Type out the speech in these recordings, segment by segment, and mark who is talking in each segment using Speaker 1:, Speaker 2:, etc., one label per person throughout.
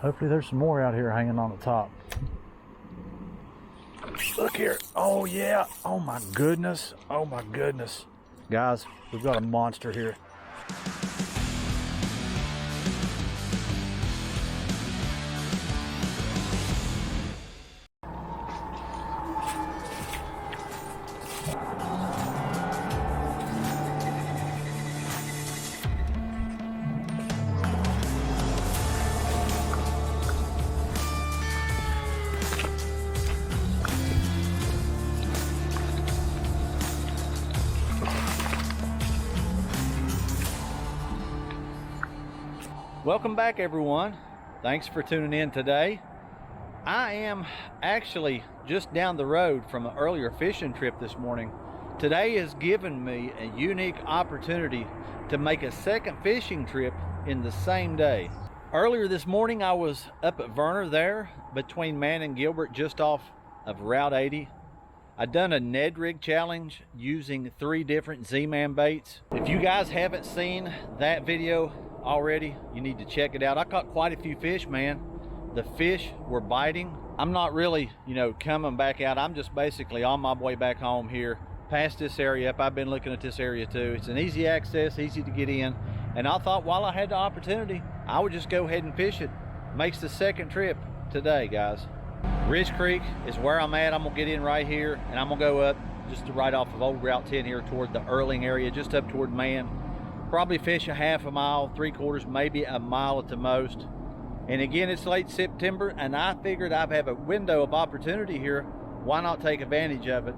Speaker 1: Hopefully there's some more out here hanging on the top. Look here. Oh yeah. Oh my goodness. Oh my goodness. Guys, we've got a monster here. Welcome back, everyone. Thanks for tuning in today. I am actually just down the road from an earlier fishing trip this morning. Today has given me a unique opportunity to make a second fishing trip in the same day. Earlier this morning, I was up at Verner there between Man and Gilbert, just off of Route 80. I've done a Ned rig challenge using 3 different Z-Man baits. If you guys haven't seen that video already, you need to check it out. I caught quite a few fish, man. The fish were biting. I'm not really, coming back out. I'm just basically on my way back home here, past this area up. I've been looking at this area too. It's an easy access, easy to get in. And I thought while I had the opportunity, I would just go ahead and fish it. Makes the second trip today, guys. Ridge Creek is where I'm at. I'm gonna get in right here and I'm gonna go up just right off of old Route 10 here toward the Erling area, just up toward Man. Probably fish a half a mile, 3/4, maybe a mile at the most. And again, it's late September and I figured I have a window of opportunity here. Why not take advantage of it?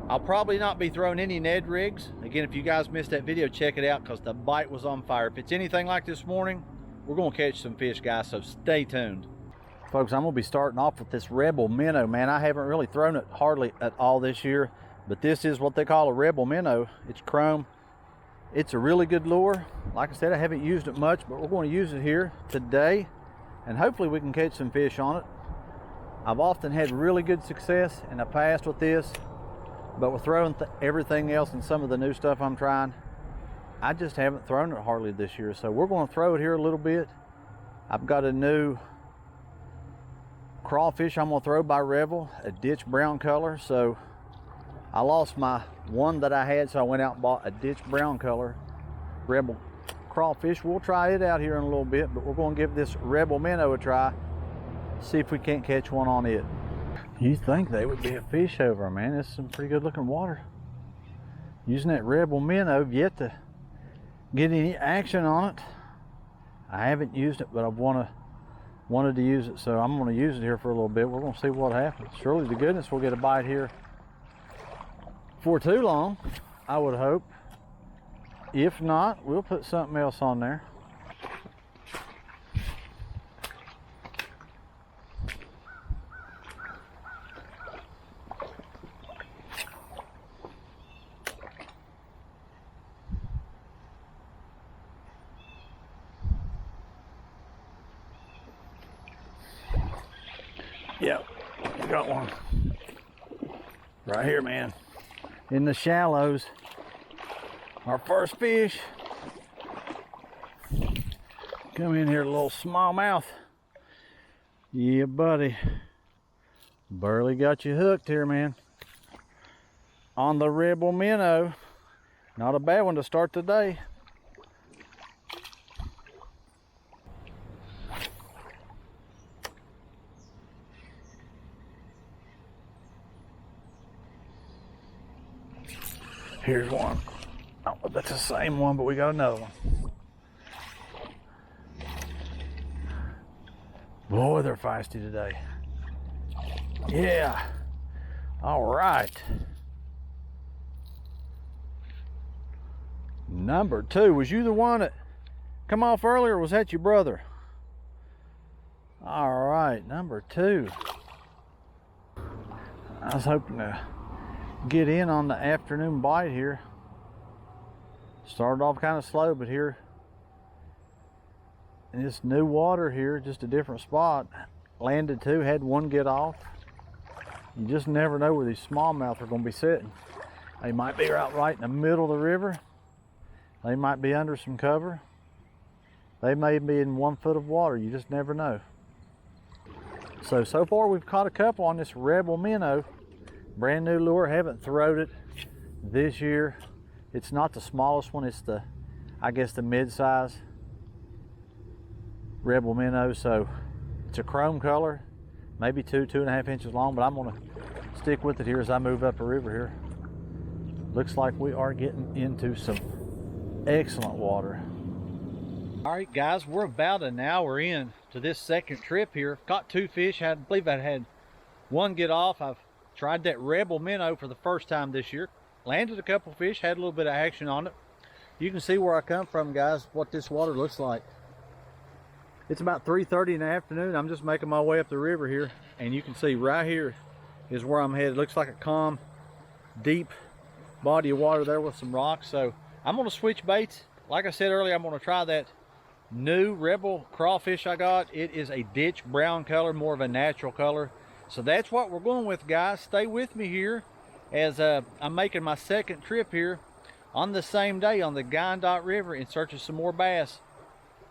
Speaker 1: I'll probably not be throwing any Ned rigs. Again, if you guys missed that video, check it out because the bite was on fire. If it's anything like this morning, we're gonna catch some fish, guys, so stay tuned. Folks, I'm gonna be starting off with this Rebel minnow, man. I haven't really thrown it hardly at all this year, but this is what they call a Rebel minnow. It's chrome. It's a really good lure. Like I said, I haven't used it much, but we're going to use it here today, and hopefully we can catch some fish on it. I've often had really good success in the past with this, but with throwing everything else and some of the new stuff I'm trying, I just haven't thrown it hardly this year. So we're going to throw it here a little bit. I've got a new crawfish I'm going to throw by Rebel, a ditch brown color. So I lost my one that I had, so I went out and bought a ditch brown color Rebel crawfish. We'll try it out here in a little bit, but we're going to give this Rebel minnow a try, see if we can't catch one on it. You think they would be a fish over, man. It's some pretty good looking water. Using that Rebel minnow, yet to get any action on it. I haven't used it, but I've wanted to use it, so I'm going to use it here for a little bit. We're going to see what happens. Surely to goodness we'll get a bite here for too long, I would hope. If not, we'll put something else on there. Yep, got one right here, man. In the shallows, our first fish. Come in here, a little smallmouth. Yeah, buddy. Barely got you hooked here, man. On the Rebel minnow. Not a bad one to start the day. Here's one. Oh, that's the same one, but we got another one. Boy, they're feisty today. Yeah. All right. Number 2. Was you the one that come off earlier, or was that your brother? All right, number 2. I was hoping to get in on the afternoon bite here. Started off kind of slow, but here in this new water here, just a different spot, landed 2, had one get off. You just never know where these smallmouth are going to be sitting. They might be right in the middle of the river. They might be under some cover. They may be in 1 foot of water. You just never know. So far we've caught a couple on this Rebel minnow. Brand new lure, haven't throwed it this year. It's not the smallest one, it's the, I guess, the mid-size Rebel minnow. So it's a chrome color, maybe 2.5 inches long, but I'm gonna stick with it here as I move up the river here. Looks like we are getting into some excellent water. All right, guys, we're about an hour in to this second trip here. Caught 2 fish. I believe I had one get off. I've tried that Rebel minnow for the first time this year. Landed a couple fish, had a little bit of action on it. You can see where I come from, guys, what this water looks like. It's about 3:30 in the afternoon. I'm just making my way up the river here, and you can see right here is where I'm headed. Looks like a calm, deep body of water there with some rocks. So I'm gonna switch baits. Like I said earlier, I'm gonna try that new Rebel crawfish I got. It is a ditch brown color, more of a natural color. So that's what we're going with, guys. Stay with me here as I'm making my second trip here on the same day on the Guyandotte River in search of some more bass.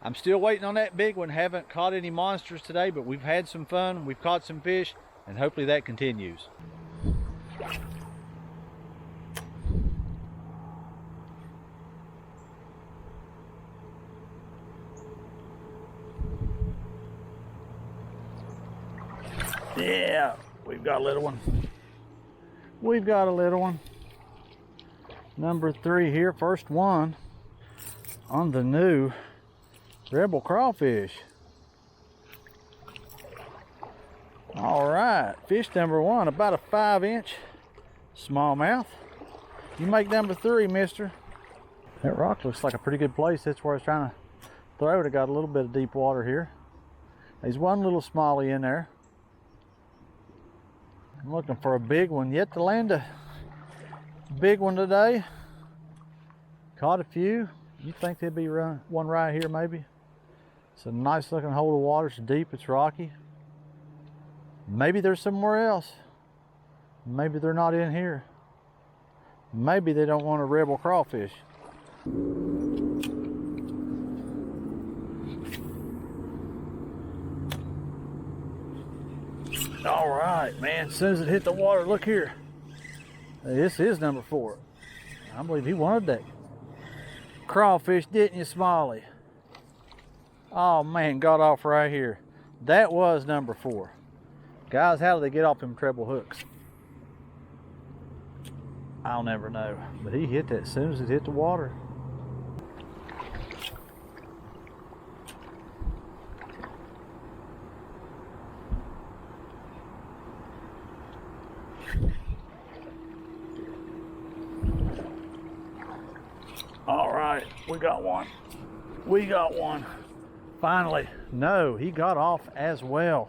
Speaker 1: I'm still waiting on that big one. Haven't caught any monsters today, but we've had some fun. We've caught some fish, and hopefully that continues. Yeah, we've got a little one. We've got a little one. Number 3 here, first one on the new Rebel crawfish. All right, fish number 1, about a 5-inch smallmouth. You make number 3, mister. That rock looks like a pretty good place. That's where I was trying to throw it. I got a little bit of deep water here. There's one little smallie in there. I'm looking for a big one. Yet to land a big one today. Caught a few. You think there'd be one right here maybe? It's a nice looking hole of water. It's deep, it's rocky. Maybe there's somewhere else. Maybe they're not in here. Maybe they don't want a Rebel crawfish. All right, man, as soon as it hit the water, look here. This is number 4. I believe he wanted that crawfish, didn't you, Smalley? Oh man, got off right here. That was number 4. Guys, how do they get off them treble hooks? I'll never know, but he hit that as soon as it hit the water. All right, we got one. We got one. Finally. No, he got off as well.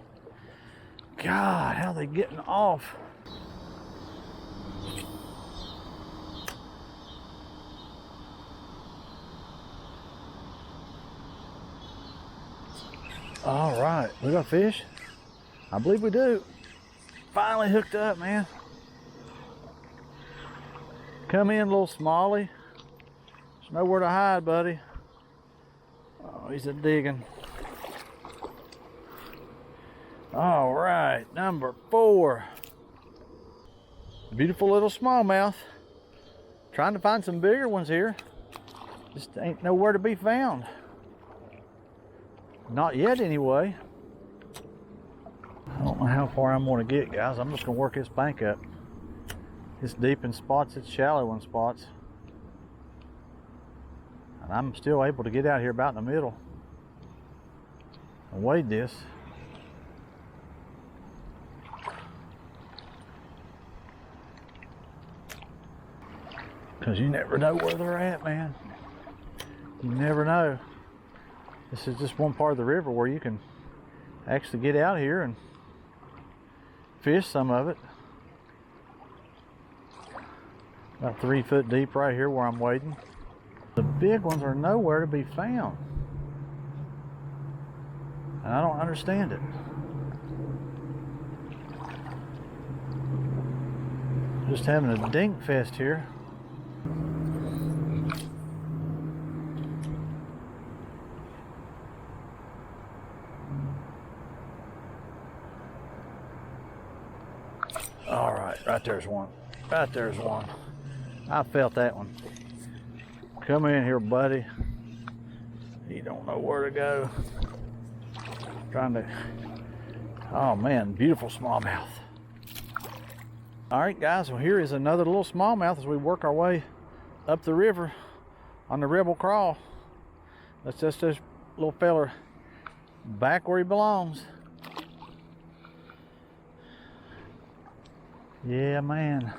Speaker 1: God, how are they getting off? All right, we got fish? I believe we do. Finally hooked up, man. Come in, little smallie. There's nowhere to hide, buddy. Oh, he's a digging. All right, number 4. Beautiful little smallmouth. Trying to find some bigger ones here. Just ain't nowhere to be found. Not yet, anyway. I don't know how far I'm going to get, guys. I'm just going to work this bank up. It's deep in spots, it's shallow in spots. And I'm still able to get out here about in the middle and wade this. Because you never know where they're at, man. You never know. This is just one part of the river where you can actually get out here and fish some of it. About 3 foot deep right here where I'm wading. The big ones are nowhere to be found. And I don't understand it. Just having a dink fest here. All right, right there's one. Right there's one. I felt that one. Come in here, buddy. He don't know where to go. Trying to, oh man, beautiful smallmouth. All right, guys, well here is another little smallmouth as we work our way up the river on the Rebel Crawl. Let's just this little feller back where he belongs. Yeah, man.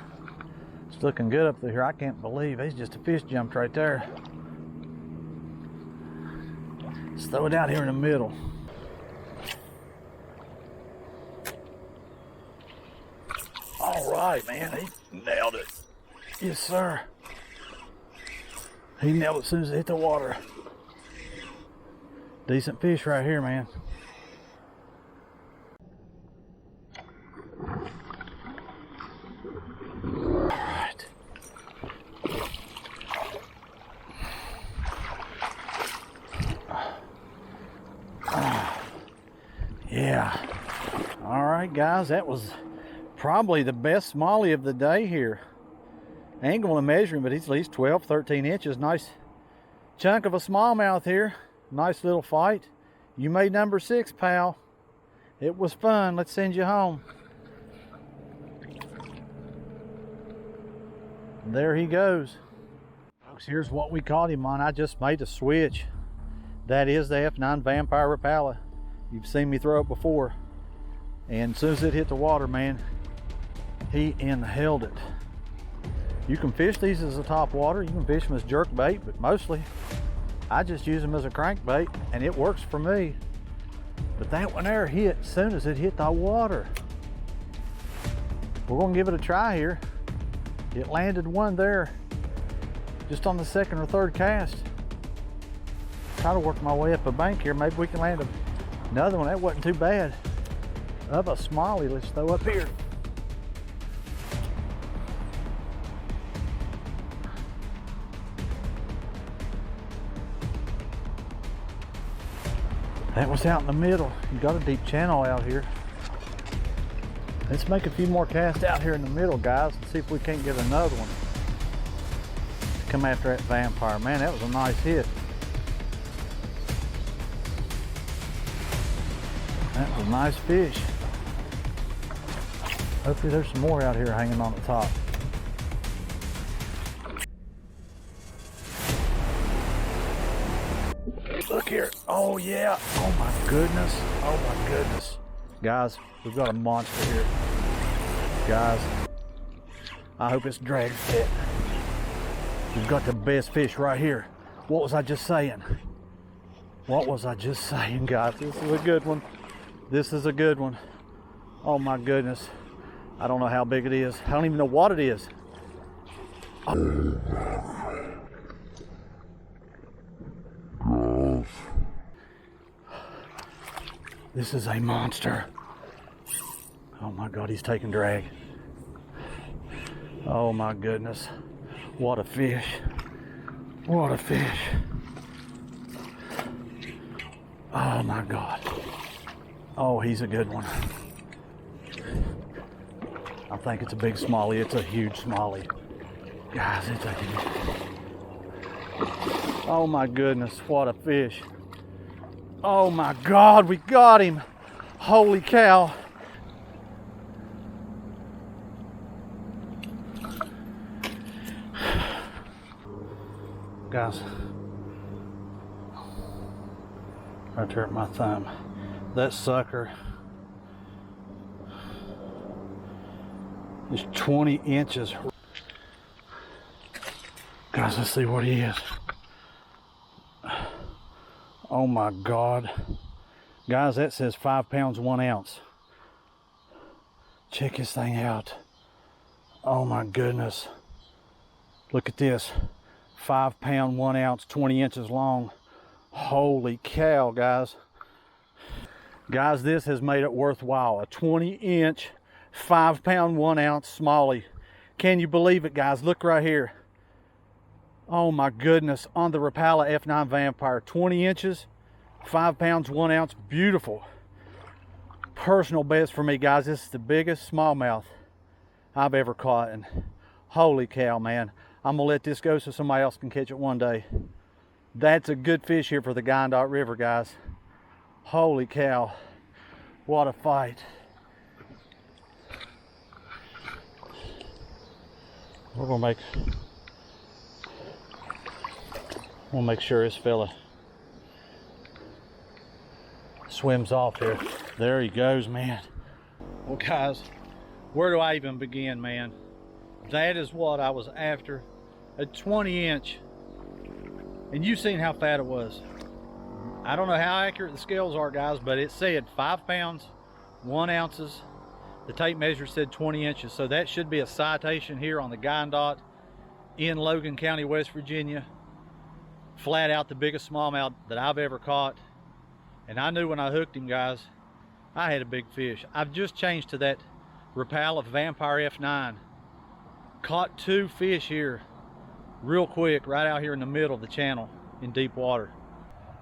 Speaker 1: It's looking good up through here. I can't believe it's just a fish jumped right there. Let's throw it out here in the middle. All right, man. He nailed it. Yes, sir. He nailed it as soon as it hit the water. Decent fish right here, man. Yeah. All right, guys, that was probably the best smallie of the day here. I ain't gonna measure him, but he's at least 12, 13 inches. Nice chunk of a smallmouth here. Nice little fight. You made number 6, pal. It was fun. Let's send you home. There he goes. Folks, here's what we caught him on. I just made a switch. That is the F9 Vampire Rapala. You've seen me throw it before. And as soon as it hit the water, man, he inhaled it. You can fish these as a top water. You can fish them as jerk bait, but mostly I just use them as a crankbait, and it works for me. But that one there hit as soon as it hit the water. We're gonna give it a try here. It landed one there just on the 2nd or 3rd cast. Try to work my way up a bank here. Maybe we can land another one. That wasn't too bad. Of a smallie, let's throw up here. That was out in the middle. You got a deep channel out here. Let's make a few more casts out here in the middle, guys, and see if we can't get another one to come after that vampire. Man, that was a nice hit. That was a nice fish. Hopefully there's some more out here hanging on the top. Look here. Oh yeah. Oh my goodness. Oh my goodness. Guys, we've got a monster here. Guys, I hope it's drag fit. We've got the best fish right here. What was I just saying? What was I just saying, guys? This is a good one. This is a good one. Oh my goodness. I don't know how big it is. I don't even know what it is. This is a monster. Oh my God, he's taking drag. Oh my goodness. What a fish. What a fish. Oh my God. Oh, he's a good one. I think it's a big smallie. It's a huge smallie. Guys, it's a huge. Oh my goodness, what a fish. Oh my God, we got him. Holy cow. Guys, right there at my thumb. That sucker is 20 inches. Guys, let's see what he is. Oh my God. Guys, that says 5 pounds, 1 ounce. Check this thing out. Oh my goodness. Look at this. 5 pound, 1 ounce, 20 inches long. Holy cow, guys. Guys, this has made it worthwhile. A 20-inch, 5 pound, 1 ounce smallie. Can you believe it, guys? Look right here. Oh my goodness, on the Rapala F9 Vampire. 20 inches, 5 pounds, 1 ounce. Beautiful. Personal best for me, guys. This is the biggest smallmouth I've ever caught. And holy cow, man. I'm gonna let this go so somebody else can catch it one day. That's a good fish here for the Guyandotte River, guys. Holy cow, what a fight. We'll make sure this fella swims off here. There he goes, man. Well, guys, where do I even begin, man? That is what I was after. A 20-inch. And you've seen how fat it was. I don't know how accurate the scales are, guys, but it said 5 pounds, 1 ounces. The tape measure said 20 inches. So that should be a citation here on the Guyandotte in Logan County, West Virginia. Flat out the biggest smallmouth that I've ever caught. And I knew when I hooked him, guys, I had a big fish. I've just changed to that Rapala Vampire F9. Caught 2 fish here real quick right out here in the middle of the channel in deep water.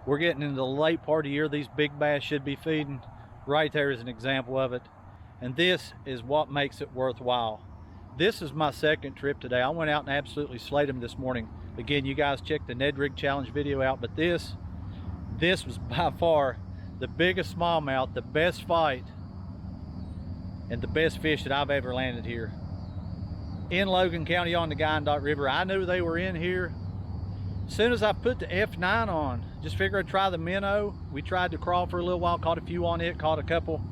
Speaker 1: We're getting into the late part of the year. These big bass should be feeding. Right there is an example of it. And this is what makes it worthwhile. This is my second trip today. I went out and absolutely slayed them this morning. Again, you guys check the Ned Rig Challenge video out, but this was by far the biggest smallmouth, the best fight, and the best fish that I've ever landed here in Logan County on the Guyandotte River. I knew they were in here. As soon as I put the F9 on, just figured I'd try the minnow. We tried to crawl for a little while, caught a few on it, caught a couple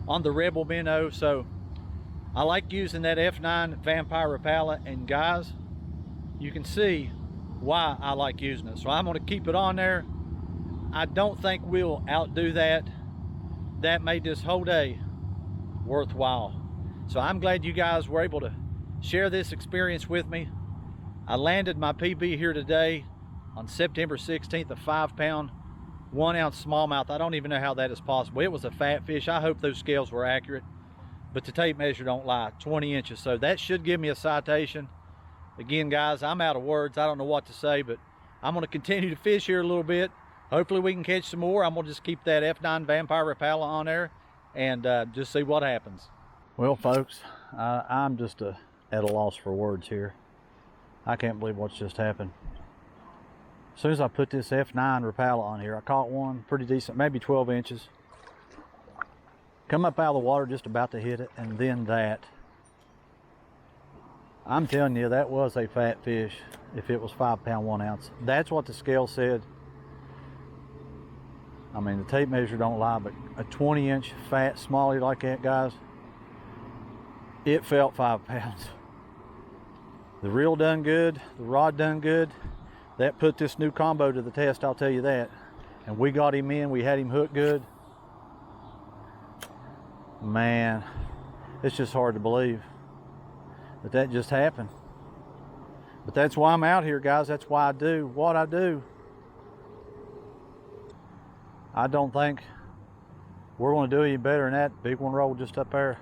Speaker 1: on the Rebel minnow. So I like using that F9 Vampire Rapala, and guys, you can see why I like using it. So I'm going to keep it on there. I don't think we'll outdo that. That made this whole day worthwhile. So I'm glad you guys were able to share this experience with me. I landed my PB here today on September 16th, a 5 pound, 1 ounce smallmouth. I don't even know how that is possible. It was a fat fish. I hope those scales were accurate, but the tape measure don't lie, 20 inches. So that should give me a citation. Again, guys, I'm out of words. I don't know what to say, but I'm going to continue to fish here a little bit. Hopefully we can catch some more. I'm going to just keep that F9 Vampire Rapala on there and just see what happens. Well, folks, I'm just at a loss for words here. I can't believe what's just happened. As soon as I put this F9 Rapala on here, I caught one pretty decent, maybe 12 inches. Come up out of the water, just about to hit it, and then that. I'm telling you, that was a fat fish if it was 5 pound, 1 ounce. That's what the scale said. I mean, the tape measure don't lie, but a 20-inch fat smallie like that, guys, it felt 5 pounds. The reel done good, the rod done good. That put this new combo to the test, I'll tell you that. And we got him in, we had him hooked good. Man, it's just hard to believe that that just happened. But that's why I'm out here, guys. That's why I do what I do. I don't think we're going to do any better than that big one rolled just up there.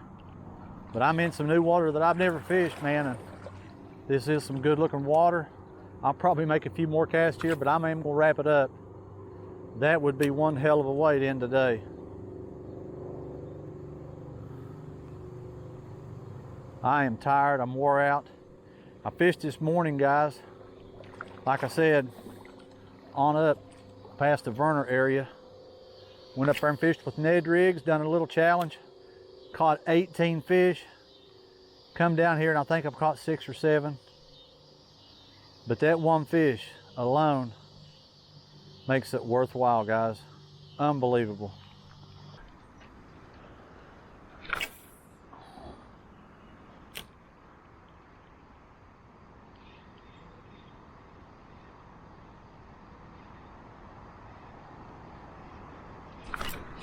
Speaker 1: But I'm in some new water that I've never fished, man. And this is some good looking water. I'll probably make a few more casts here, but I'm even going to wrap it up. That would be one hell of a way to end today. I am tired, I'm wore out. I fished this morning, guys. Like I said, on up past the Verner area. Went up there and fished with Ned Rigs, done a little challenge. Caught 18 fish. Come down here and I think I've caught 6 or 7. But that one fish alone makes it worthwhile, guys. Unbelievable.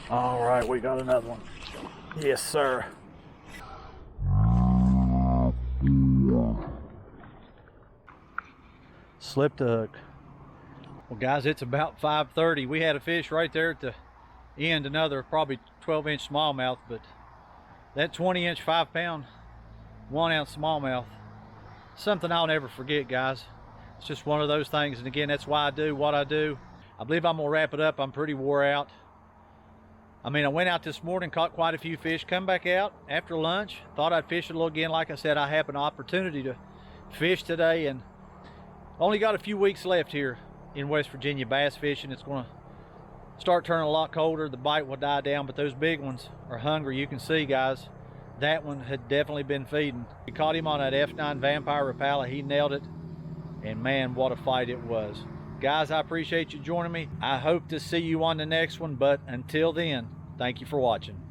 Speaker 1: All right, we got another one. Yes, sir. Slipped the hook. Well, guys, it's about 5:30. We had a fish right there at the end, another probably 12-inch smallmouth, but that 20-inch, 5 pound, 1 ounce smallmouth, something I'll never forget, guys. It's just one of those things, and again, that's why I do what I do. I believe I'm gonna wrap it up. I'm pretty wore out. I mean, I went out this morning, caught quite a few fish, come back out after lunch, thought I'd fish a little again. Like I said, I have an opportunity to fish today, and only got a few weeks left here in West Virginia bass fishing. It's going to start turning a lot colder. The bite will die down, but those big ones are hungry. You can see, guys, that one had definitely been feeding. We caught him on that F9 Vampire Rapala. He nailed it, and man, what a fight it was. Guys, I appreciate you joining me. I hope to see you on the next one, but until then, thank you for watching.